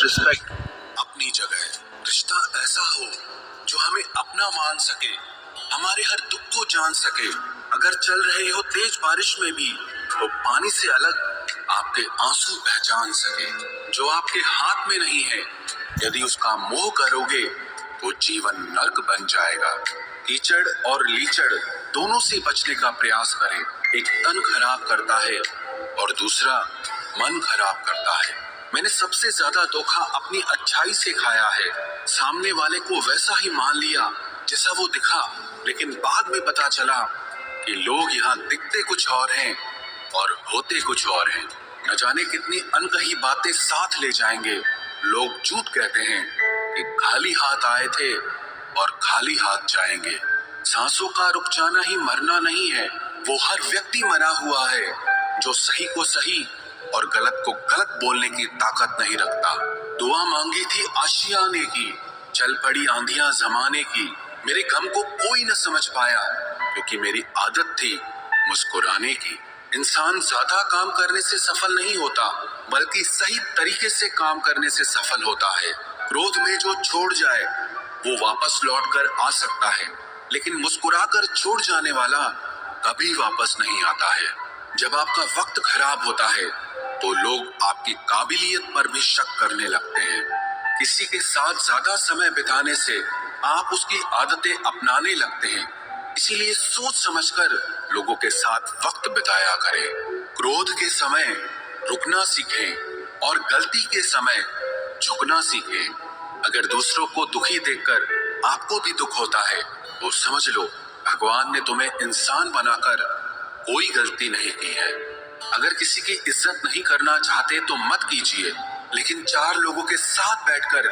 Disrespect अपनी जगह है। रिश्ता ऐसा हो जो हमें अपना मान सके, हमारे हर दुख को जान सके। अगर चल रहे हो तेज बारिश में भी वो पानी से अलग आपके आंसू पहचान सके। जो आपके हाथ में नहीं है, यदि उसका मोह करोगे तो जीवन नर्क बन जाएगा। कीचड़ और लीचड़ दोनों से बचने का प्रयास करें। एक तन खराब करता है और दूसरा मन खराब करता है। मैंने सबसे ज्यादा धोखा अपनी अच्छाई से खाया है। सामने वाले को वैसा ही मान लिया जैसा वो दिखा, लेकिन बाद में पता चला कि लोग यहाँ दिखते कुछ और हैं और होते कुछ और हैं। न जाने कितनी अनकही बातें साथ ले जाएंगे। लोग झूठ कहते हैं कि खाली हाथ आए थे और खाली हाथ जाएंगे। सांसों का रुक जाना ही मरना नहीं है, वो हर व्यक्ति मरा हुआ है जो सही को सही और गलत को गलत बोलने की ताकत नहीं रखता। दुआ मांगी थी आशियाने की, चल पड़ी आंधियां जमाने की। मेरे गम को कोई न समझ पाया क्योंकि मेरी आदत थी मुस्कुराने की। इंसान ज्यादा काम करने से सफल नहीं होता, बल्कि सही तरीके से काम करने से सफल होता है। क्रोध में जो छोड़ जाए वो वापस लौट कर आ सकता है, लेकिन मुस्कुराकर छोड़ जाने वाला कभी वापस नहीं आता है। जब आपका वक्त खराब होता है तो लोग आपकी काबिलियत पर भी शक करने लगते हैं। किसी के साथ ज्यादा समय बिताने से आप उसकी आदतें अपनाने लगते हैं। इसीलिए सोच समझकर लोगों के साथ वक्त बिताया करें। क्रोध के समय रुकना सीखें और गलती के समय झुकना सीखें। अगर दूसरों को दुखी देखकर आपको भी दुख होता है तो समझ लो भगवान ने तुम्हें इंसान बनाकर कोई गलती नहीं की है। अगर किसी की इज्जत नहीं करना चाहते तो मत कीजिए, लेकिन चार लोगों के साथ बैठकर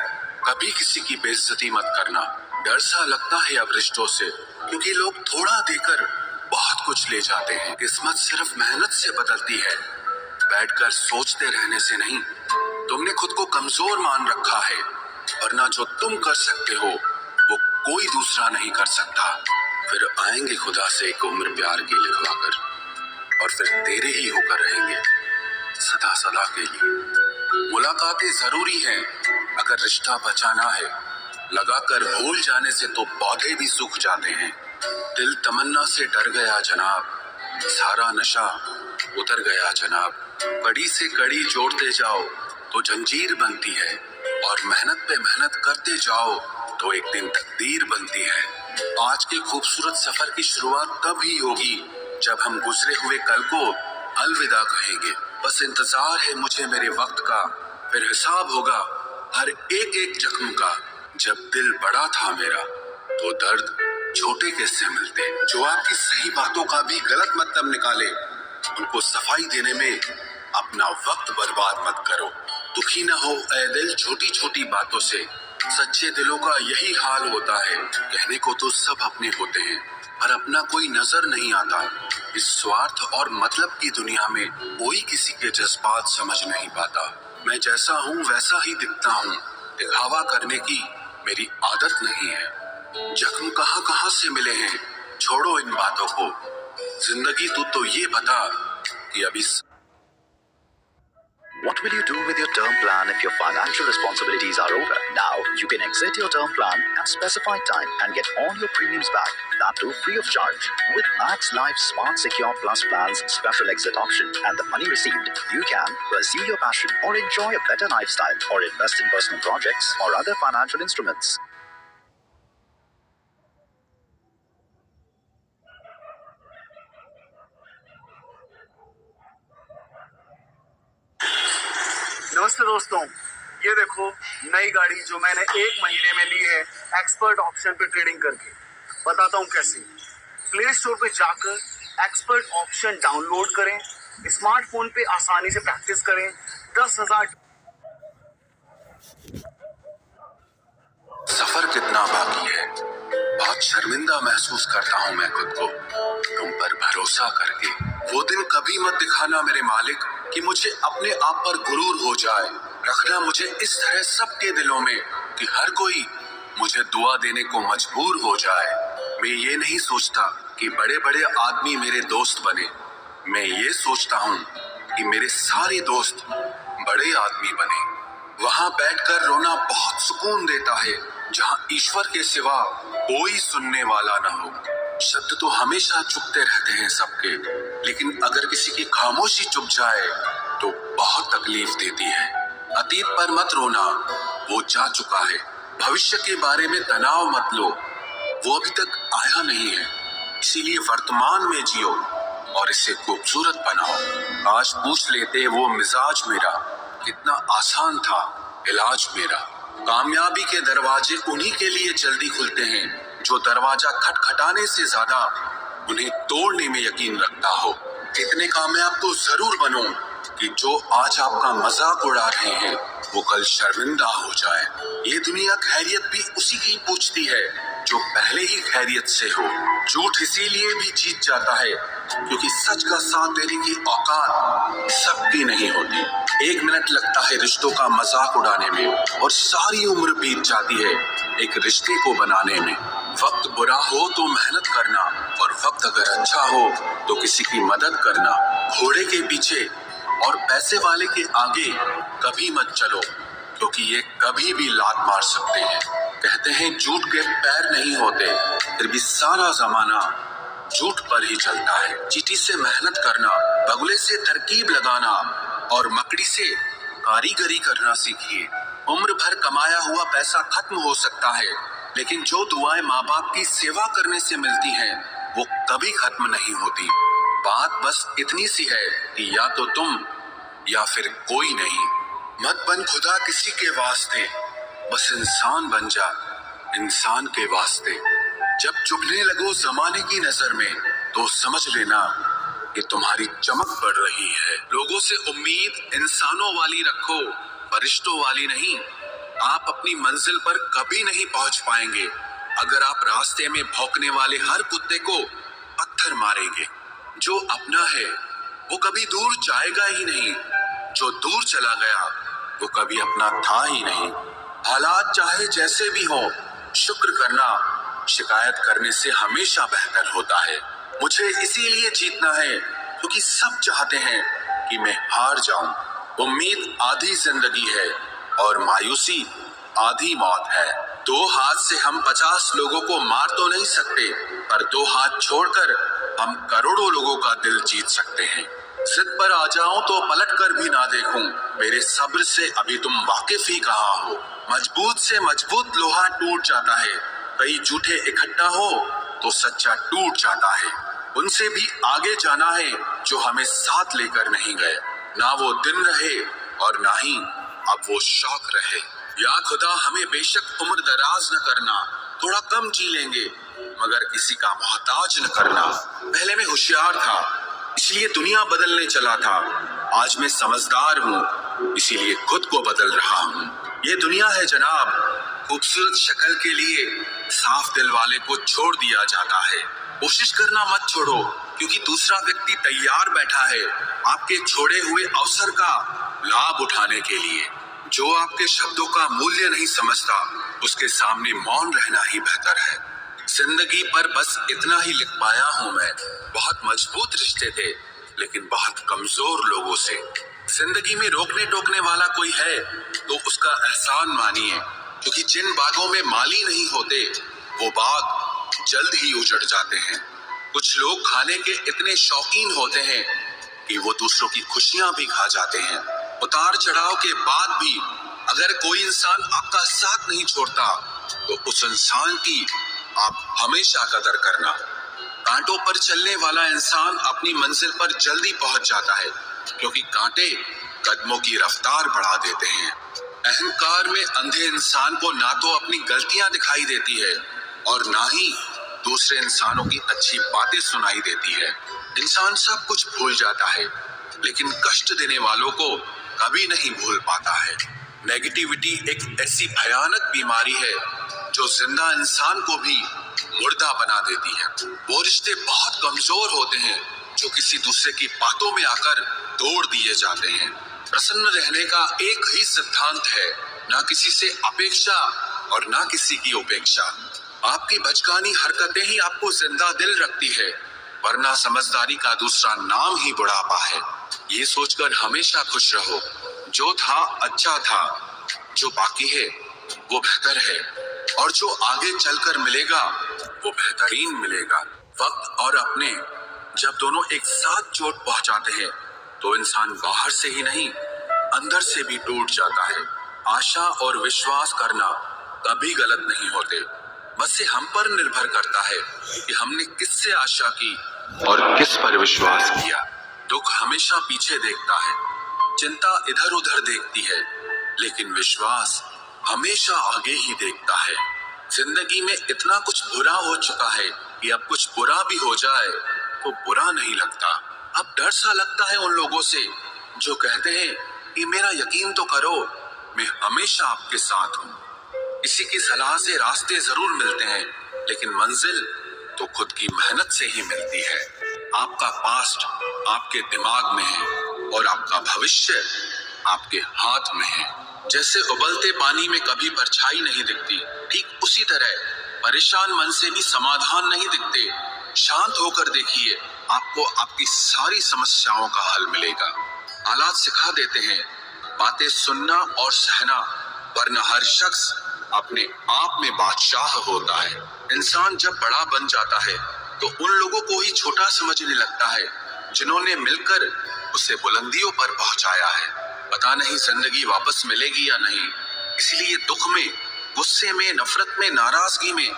कभी किसी की बेइज्जती मत करना। डर सा लगता है अब रिश्तों से, क्योंकि लोग थोड़ा देकर बहुत कुछ ले जाते हैं। किस्मत सिर्फ मेहनत से बदलती है, बैठकर सोचते रहने से नहीं। तुमने खुद को कमजोर मान रखा है, वरना जो तुम कर सकते हो वो कोई दूसरा नहीं कर सकता। फिर आएंगे खुदा से एक उम्र प्यार की लिखवाकर, और फिर तेरे ही होकर रहेंगे सदा सदा के लिए। मुलाकातें जरूरी हैं अगर रिश्ता बचाना है। लगाकर भूल जाने से तो पौधे भी सूख जाते हैं। दिल तमन्ना से डर गया जनाब, सारा नशा उतर गया जनाब। कड़ी से कड़ी जोड़ते जाओ तो जंजीर बनती है, और मेहनत पे मेहनत करते जाओ तो एक दिन तकदीर बनती है। आज के खूबसूरत सफर की शुरुआत तब ही होगी जब हम गुजरे हुए कल को अलविदा कहेंगे। बस इंतजार है मुझे मेरे वक्त का, फिर हिसाब होगा हर एक एक जख्म का। जब दिल बड़ा था मेरा तो दर्द छोटे किससे मिलते। जो आपकी सही बातों का भी गलत मतलब निकाले, उनको सफाई देने में अपना वक्त बर्बाद मत करो। दुखी न हो ऐ दिल छोटी छोटी बातों से, सच्चे दिलों का यही हाल होता है। कहने को तो सब अपने होते हैं, पर अपना कोई नजर नहीं आता। इस स्वार्थ और मतलब की दुनिया में कोई किसी के जज्बात समझ नहीं पाता। मैं जैसा हूँ वैसा ही दिखता हूँ, दिखावा करने की मेरी आदत नहीं है। जख्म कहाँ कहाँ से मिले हैं, छोड़ो इन बातों को। जिंदगी तू तो ये बता कि अभी What will you do with your term plan if your financial responsibilities are over? Now, you can exit your term plan at specified time and get all your premiums back, that too free of charge. With Max Life Smart Secure Plus Plan's special exit option and the money received, you can pursue your passion or enjoy a better lifestyle or invest in personal projects or other financial instruments. नमस्ते दोस्तों, ये देखो नई गाड़ी जो मैंने 1 महीने में ली है एक्सपर्ट ऑप्शन पे ट्रेडिंग करके। बताता हूँ कैसे। प्ले स्टोर पे जाकर एक्सपर्ट ऑप्शन डाउनलोड करें, स्मार्टफोन पे आसानी से प्रैक्टिस करें। 10,000 सफर कितना बाकी है। बहुत शर्मिंदा महसूस करता हूँ मैं खुद को तुम पर भरोसा करके। वो दिन कभी मत दिखाना मेरे मालिक कि मुझे अपने आप पर गुरूर हो जाए। रखना मुझे इस तरह सबके दिलों में कि हर कोई मुझे दुआ देने को मजबूर हो जाए। मैं ये नहीं सोचता कि बड़े बड़े आदमी मेरे दोस्त बने, मैं ये सोचता हूँ कि मेरे सारे दोस्त बड़े आदमी बने। वहां बैठकर रोना बहुत सुकून देता है, जहां ईश्वर के सिवा कोई सुनने वाला न हो। शब्द तो हमेशा चुपते रहते हैं सबके, लेकिन अगर किसी की खामोशी चुप जाए तो बहुत तकलीफ देती है। अतीत पर मत रोना, वो जा चुका है। भविष्य के बारे में तनाव मत लो, वो अभी तक आया नहीं है। इसीलिए वर्तमान में जियो और इसे खूबसूरत बनाओ। आज पूछ लेते वो मिजाज मेरा, कितना आसान था इलाज मेरा। कामयाबी के दरवाजे उन्हीं के लिए जल्दी खुलते हैं जो दरवाजा खटखटाने से ज्यादा उन्हें तोड़ने में यकीन रखता हो। इतने कामयाब तो जरूर बनो कि जो आज आपका मजाक उड़ा रहे हैं वो कल शर्मिंदा हो जाए। ये दुनिया खैरियत भी उसी की पूछती है जो पहले ही खैरियत से हो। झूठ इसीलिए भी जीत जाता है क्योंकि सच का साथ देने की औकात सबकी नहीं होती। 1 मिनट लगता है रिश्तों का मजाक उड़ाने में और सारी उम्र बीत जाती है एक रिश्ते को बनाने में। वक्त बुरा हो तो मेहनत करना और वक्त अगर अच्छा हो तो किसी की मदद करना। घोड़े के पीछे और पैसे वाले के आगे कभी मत चलो क्योंकि ये कभी भी लात मार सकते हैं। कहते हैं झूठ के पैर नहीं होते, फिर भी सारा जमाना झूठ पर ही चलता है। चींटी से मेहनत करना, बगुले से तरकीब लगाना और मकड़ी से कारीगरी करना सीखिए। उम्र भर कमाया हुआ पैसा खत्म हो सकता है, लेकिन जो दुआएं माँ बाप की सेवा करने से मिलती हैं वो कभी खत्म नहीं होती। बात बस इतनी सी है कि या तो तुम या फिर कोई नहीं। मत बन खुदा किसी के वास्ते, बस इंसान बन जा इंसान के वास्ते। जब चुभने लगो जमाने की नजर में तो समझ लेना कि तुम्हारी चमक बढ़ रही है। लोगों से उम्मीद इंसानों वाली रखो, फरिश्तों वाली नहीं। आप अपनी मंजिल पर कभी नहीं पहुंच पाएंगे अगर आप रास्ते में भौंकने वाले हर कुत्ते को पत्थर मारेंगे। जो अपना है वो कभी दूर जाएगा ही नहीं, जो दूर चला गया वो कभी अपना था ही नहीं। हालात चाहे जैसे भी हो, शुक्र करना शिकायत करने से हमेशा बेहतर होता है। मुझे इसीलिए जीतना है क्योंकि सब चाहते हैं कि मैं हार जाऊं। उम्मीद आधी जिंदगी है और मायूसी आधी मौत है। 2 हाथ से हम 50 लोगों को मार तो नहीं सकते, पर 2 हाथ छोड़कर हम करोड़ों लोगों का दिल जीत सकते हैं। जिद पर आ जाऊं तो पलट कर भी ना देखूं, मेरे सब्र से अभी तुम वाकिफ ही कहाँ हो। मजबूत से मजबूत लोहा टूट जाता है, कई झूठे इकट्ठा हो तो सच्चा टूट जाता है। उनसे भी आगे जाना है जो हमें साथ लेकर नहीं गए। ना वो दिन रहे और ना ही अब वो शौक रहे। या खुदा हमें बेशक उम्र दराज न करना, थोड़ा कम जी लेंगे मगर किसी का मोहताज न करना। पहले मैं होशियार था इसलिए दुनिया बदलने चला था, आज मैं समझदार हूँ इसीलिए खुद को बदल रहा हूँ। ये दुनिया है जनाब, खूबसूरत शक्ल के लिए साफ दिल वाले को छोड़ दिया जाता है। कोशिश करना मत छोड़ो क्योंकि दूसरा व्यक्ति तैयार बैठा है आपके छोड़े हुए अवसर का लाभ उठाने के लिए। जो आपके शब्दों का मूल्य नहीं समझता उसके सामने मौन रहना ही बेहतर है। जिंदगी पर बस इतना ही लिख पाया हूँ मैं। बहुत मजबूत रिश्ते थे लेकिन बहुत कमजोर लोगों से। जिंदगी में रोकने टोकने वाला कोई है तो उसका एहसान मानिए, क्योंकि जिन बागों में माली नहीं होते वो बाग जल्द ही उजड़ जाते हैं। कुछ लोग खाने के इतने शौकीन होते हैं कि वो दूसरों की खुशियां भी खा जाते हैं। उतार चढ़ाव के बाद भी अगर कोई इंसान आपका साथ नहीं छोड़ता तो उस इंसान की आप हमेशा कदर करना। कांटों पर चलने वाला इंसान अपनी मंजिल पर जल्दी पहुंच जाता है क्योंकि कांटे कदमों की रफ्तार बढ़ा देते हैं। अहंकार में अंधे इंसान को ना तो अपनी गलतियां दिखाई देती है और ना ही दूसरे इंसानों की अच्छी बातें सुनाई देती है। इंसान सब कुछ भूल जाता है लेकिन कष्ट देने वालों को कभी नहीं भूल पाता है। नेगेटिविटी एक ऐसी भयानक बीमारी है जो जिंदा इंसान को भी मुर्दा बना देती है। वो रिश्ते बहुत कमजोर होते हैं जो किसी दूसरे की बातों में आकर तोड़ दिए जाते हैं। प्रसन्न रहने का एक ही सिद्धांत है, ना किसी से अपेक्षा और ना किसी की उपेक्षा। आपकी बचकानी हरकतें ही आपको जिंदा दिल रखती है, वरना समझदारी का दूसरा नाम ही बुढ़ापा है। ये सोचकर हमेशा खुश रहो, जो था अच्छा था, जो बाकी है वो बेहतर है, और जो आगे चलकर मिलेगा वो बेहतरीन मिलेगा। वक्त और अपने जब दोनों एक साथ चोट पहुंचाते हैं तो इंसान बाहर से ही नहीं अंदर से भी टूट जाता है। आशा और विश्वास करना कभी गलत नहीं होते, बस ये हम पर निर्भर करता है कि हमने किससे आशा की और किस पर विश्वास किया। दुख हमेशा पीछे देखता है, चिंता इधर उधर देखती है, लेकिन विश्वास हमेशा आगे ही देखता है। जिंदगी में इतना कुछ बुरा हो चुका है कि अब कुछ बुरा भी हो जाए तो बुरा नहीं लगता। अब डर सा लगता है उन लोगों से जो कहते हैं कि मेरा यकीन तो करो, मैं हमेशा आपके साथ हूँ। किसी की सलाह से रास्ते जरूर मिलते हैं, लेकिन मंजिल तो खुद की मेहनत से ही मिलती है। आपका पास्ट आपके दिमाग में है और आपका भविष्य आपके हाथ में है। जैसे उबलते पानी में कभी परछाई नहीं दिखती, ठीक उसी तरह परेशान मन से भी समाधान नहीं दिखते। शांत होकर देखिए, आपको आपकी सारी समस्याओं का हल मिलेगा। हालात सिखा देते हैं बातें सुनना और सहना, वरना हर शख्स अपने आप में बादशाह होता है। इंसान जब बड़ा बन जाता है तो उन लोगों को ही छोटा समझने लगता है जिन्होंने मिलकर उसे बुलंदियों पर पहुंचाया है। पता नहीं जिंदगी वापस मिलेगी या नहीं, इसलिए दुख में, गुस्से में, नफरत में, नाराजगी में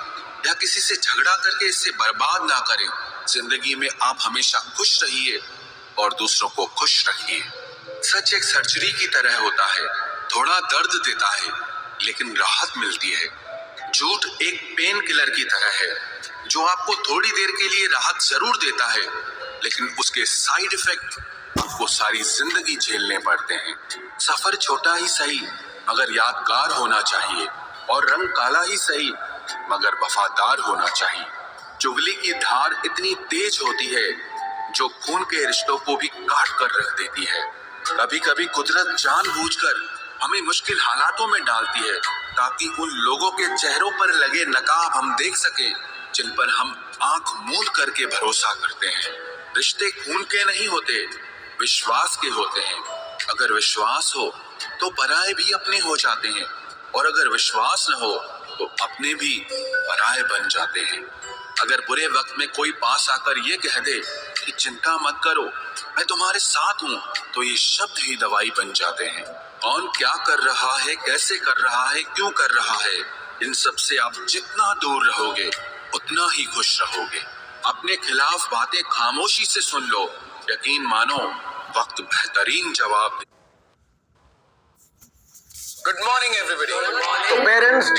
या किसी से झगड़ा करके इसे बर्बाद ना करें। जिंदगी में आप हमेशा खुश रहिए और दूसरों को खुश रखिए। सच एक सर्जरी की तरह होता है, थोड़ा दर्द देता है लेकिन राहत मिलती है। झूठ एक पेन किलर की तरह है जो आपको थोड़ी देर के लिए राहत जरूर देता है, लेकिन उसके साइड इफेक्ट आपको सारी जिंदगी झेलने पड़ते हैं। सफर छोटा ही सही मगर यादगार होना चाहिए, और रंग काला ही सही मगर वफादार होना चाहिए। चुगली की धार इतनी तेज होती है जो खून के रिश्तों को भी काट कर रख देती है। कभी कभी कुदरत जानबूझकर हमें मुश्किल हालातों में डालती है ताकि उन लोगों के चेहरों पर लगे नकाब हम देख सकें जिन पर हम आंख मूंद करके भरोसा करते हैं। रिश्ते खून के नहीं होते, विश्वास के होते हैं। अगर विश्वास हो तो पराये भी अपने हो जाते हैं, और अगर विश्वास न हो तो अपने भी पराये बन जाते हैं। अगर बुरे वक्त में कोई पास आकर ये कह दे कि चिंता मत करो, मैं तुम्हारे साथ हूँ, तो ये शब्द ही दवाई बन जाते हैं। कौन क्या कर रहा है, कैसे कर रहा है, क्यों कर रहा है, इन सब से आप जितना दूर रहोगे उतना ही खुश रहोगे। अपने खिलाफ बातें खामोशी से सुन लो, यकीन मानो वक्त बेहतरीन जवाब दे। Good morning, everybody. तो पेरेंट्स